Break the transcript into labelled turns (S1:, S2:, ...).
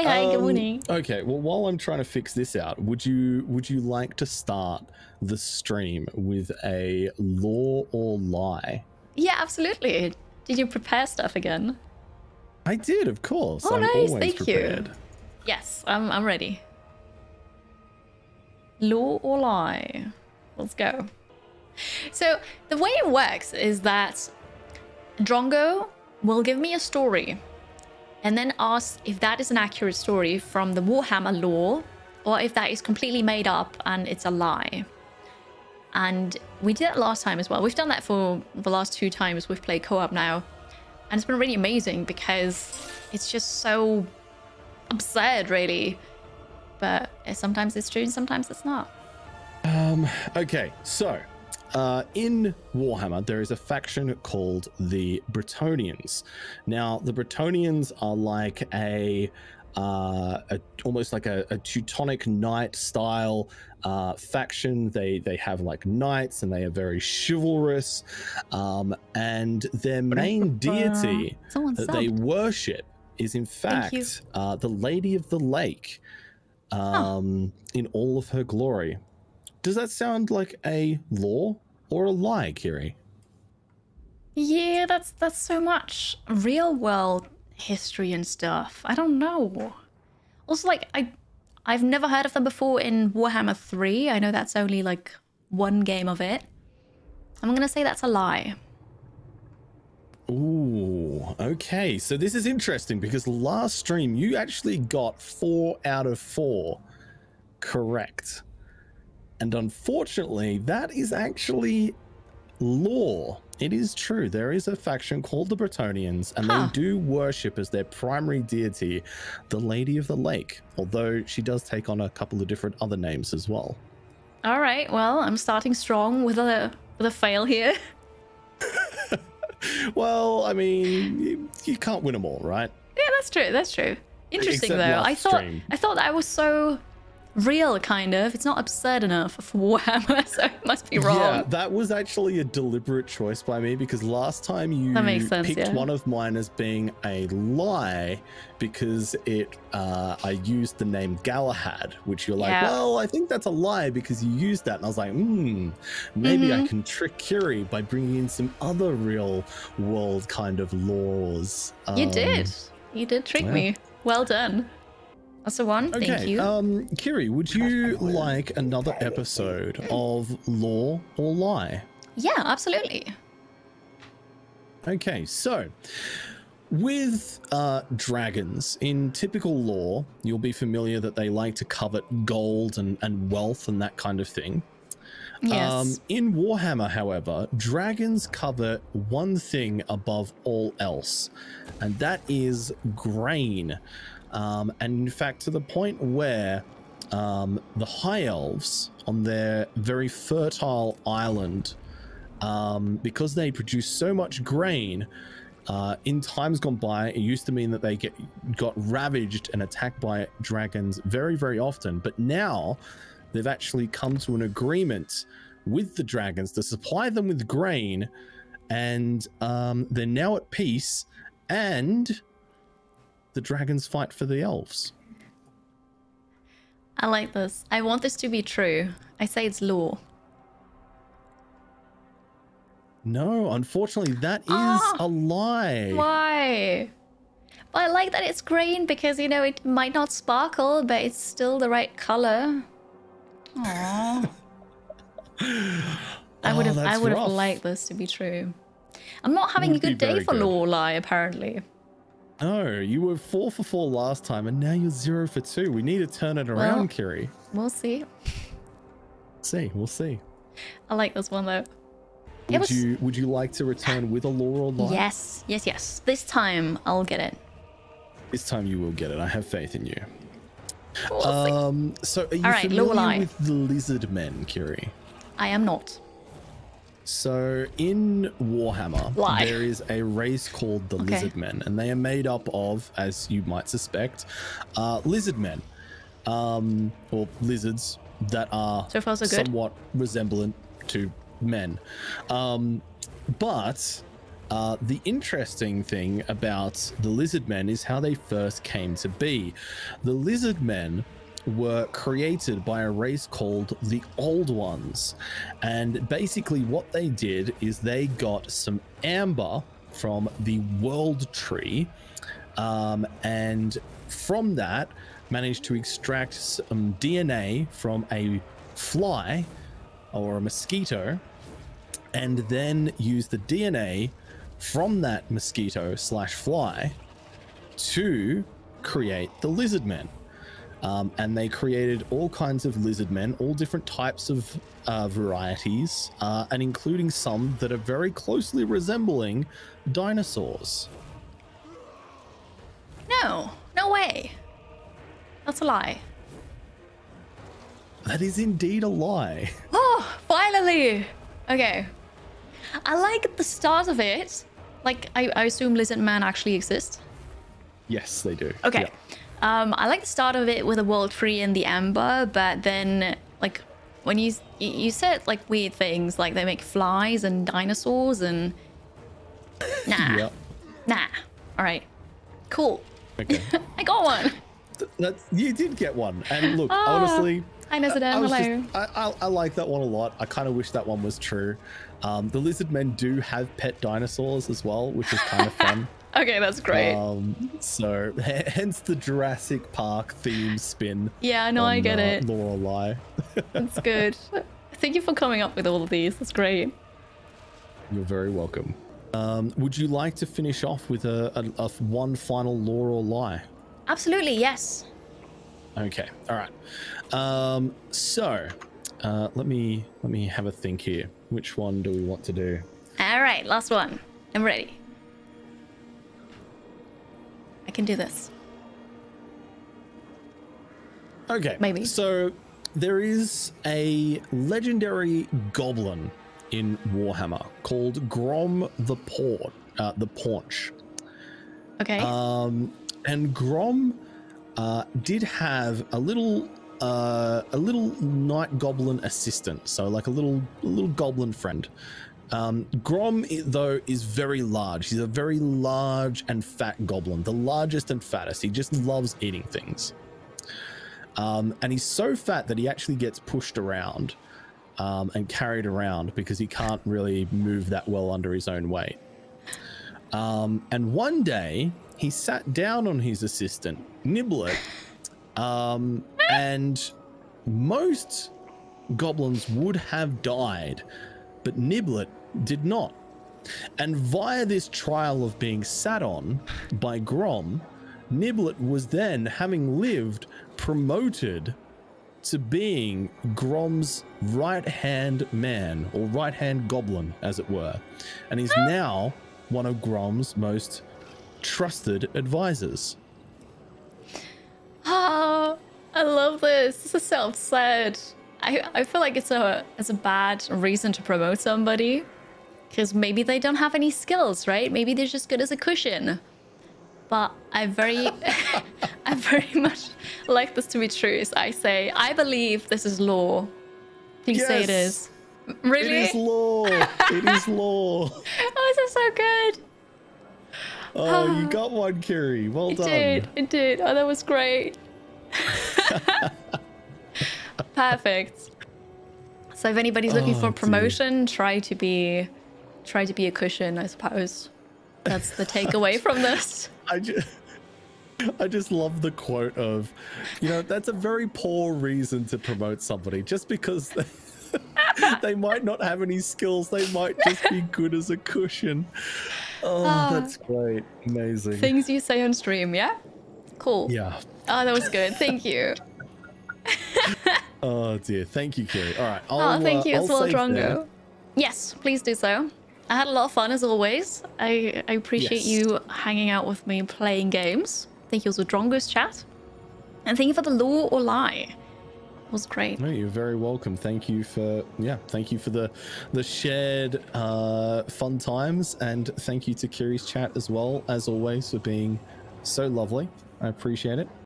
S1: Hey, hi, good morning.
S2: Okay, well, while I'm trying to fix this out, would you like to start the stream with a lore or lie?
S1: Yeah, absolutely. Did you prepare stuff again?
S2: I did, of course.
S1: Oh,
S2: I'm
S1: nice.
S2: always
S1: Thank
S2: prepared.
S1: you. Yes, I'm ready. Lore or lie? Let's go. So the way it works is that Drongo will give me a story and then ask if that is an accurate story from the Warhammer lore or if that is completely made up and it's a lie. And we did that last time as well. We've done that for the last 2 times we've played co-op now. And it's been really amazing because it's just so absurd, really. But sometimes it's true and sometimes it's not.
S2: Okay, so in Warhammer, there is a faction called the Bretonnians. Now, the Bretonnians are like almost like a Teutonic knight style faction. They have like knights and they are very chivalrous. And their main deity that they worship is in fact the Lady of the Lake in all of her glory. Does that sound like a lore or a lie, Kiri?
S1: Yeah, that's so much real world history and stuff. I don't know. Also, like, I've never heard of them before in Warhammer 3. I know that's only like 1 game of it. I'm gonna say that's a lie.
S2: Ooh, okay. So this is interesting because last stream you actually got 4 out of 4 correct. And unfortunately, that is actually lore. It is true. There is a faction called the Bretonnians, and they do worship as their primary deity the Lady of the Lake, although she does take on a couple of different other names as well.
S1: All right. Well, I'm starting strong with a fail here.
S2: Well, I mean, you can't win them all, right?
S1: Yeah, that's true. That's true. Interesting,
S2: Except
S1: though.
S2: last
S1: I thought that was so real, kind of. It's not absurd enough for Warhammer, so it must be wrong.
S2: Yeah, that was actually a deliberate choice by me because last time you picked one of mine as being a lie because I used the name Galahad, which you're like, well, I think that's a lie because you used that. And I was like, maybe I can trick Kiri by bringing in some other real world kind of laws.
S1: You did. You did trick me. Well done. That's a 1.
S2: Okay,
S1: thank you.
S2: Kiri, would you like another episode of Lore or Lie?
S1: Yeah, absolutely.
S2: Okay, so with dragons, in typical lore, you'll be familiar that they like to covet gold and wealth and that kind of thing.
S1: Yes.
S2: In Warhammer, however, dragons covet one thing above all else, and that is grain. And in fact, to the point where the High Elves on their very fertile island, because they produce so much grain, in times gone by, it used to mean that they got ravaged and attacked by dragons very, very often. But now they've actually come to an agreement with the dragons to supply them with grain, and they're now at peace, and the dragons fight for the elves.
S1: I like this. I want this to be true. I say it's lore.
S2: No, unfortunately, that is a lie.
S1: Why? Well, I like that it's green because, you know, it might not sparkle, but it's still the right color. Aww. I would have liked this to be true. I'm not having a good day for lore lie, apparently.
S2: No, you were 4 for 4 last time, and now you're 0 for 2. We need to turn it around, Kiri.
S1: We'll see.
S2: We'll see.
S1: I like this one though.
S2: Would you like to return with a lore or lie?
S1: Yes, yes, yes. This time I'll get it.
S2: This time you will get it. I have faith in you.
S1: We'll
S2: so are you familiar with the lizard men, Kiri?
S1: I am not.
S2: So in Warhammer, there is a race called the Lizard Men, and they are made up of, as you might suspect, lizard men, or lizards that are somewhat resemblant to men. But The interesting thing about the lizard men is how they first came to be. The lizard men were created by a race called the Old Ones, and basically what they did is they got some amber from the World Tree, and from that managed to extract some DNA from a fly or a mosquito, and then use the DNA from that mosquito slash fly to create the lizard men. And they created all kinds of lizard men, all different types of varieties, and including some that are very closely resembling dinosaurs.
S1: No way. That's a lie.
S2: That is indeed a lie.
S1: Oh, finally. Okay. I like the start of it. Like, I assume lizard men actually exist.
S2: Yes, they do.
S1: Okay.
S2: Yeah.
S1: I like the start of it with the World Tree and the amber, but then, like, when you said, like, weird things, like they make flies and dinosaurs and... Nah.
S2: Yep.
S1: Nah. All right. Cool.
S2: Okay.
S1: I got one.
S2: You did get one. And look, honestly...
S1: Hi, Nezadem. Hello.
S2: I like that one a lot. I kind of wish that one was true. The lizard men do have pet dinosaurs as well, which is kind of fun.
S1: Okay, that's great.
S2: So hence the Jurassic Park theme spin.
S1: Yeah, no, I get it.
S2: Lore or lie.
S1: That's good. Thank you for coming up with all of these. That's great.
S2: You're very welcome. Would you like to finish off with a one final lore or lie?
S1: Absolutely, yes.
S2: Okay. All right. So let me have a think here. Which one do we want to do?
S1: All right, last one. I'm ready. I can do this.
S2: Okay.
S1: Maybe.
S2: So there is a legendary goblin in Warhammer called Grom the Paunch.
S1: Okay.
S2: And Grom did have a little night goblin assistant, so like a little goblin friend. Grom, though, is very large. He's a very large and fat goblin, the largest and fattest. He just loves eating things. And he's so fat that he actually gets pushed around and carried around because he can't really move that well under his own weight. And one day he sat down on his assistant, Niblet, and most goblins would have died, but Niblet did not. And via this trial of being sat on by Grom, Niblet was then, having lived, promoted to being Grom's right-hand man, or right-hand goblin, as it were. And he's now one of Grom's most trusted advisors.
S1: Oh, I love this. This is so sad. I feel like it's a bad reason to promote somebody, because maybe they don't have any skills, right? Maybe they're just good as a cushion. But I very much like this to be true. So I say, I believe this is law. Do you say it is? Really?
S2: It is law. It is law.
S1: Oh, this is so good.
S2: Oh, you got one, Kiri. Well done.
S1: It did. Oh, that was great. Perfect. So if anybody's looking for promotion, try to be a cushion, I suppose. That's the takeaway from this.
S2: I just love the quote of, that's a very poor reason to promote somebody, just because they might not have any skills. They might just be good as a cushion. Oh, that's great. Amazing.
S1: Things you say on stream, yeah? Cool.
S2: Yeah.
S1: Oh, that was good. Thank you.
S2: Oh dear. Thank you, Kiri. All right.
S1: Thank you as well, Drongo. Yes, please do so. I had a lot of fun as always. I appreciate you hanging out with me playing games. Thank you also Drongo's chat. And thank you for the lore or lie. It was great.
S2: No, you're very welcome. Thank you for the shared fun times, and thank you to Kiri's chat as well, as always, for being so lovely. I appreciate it.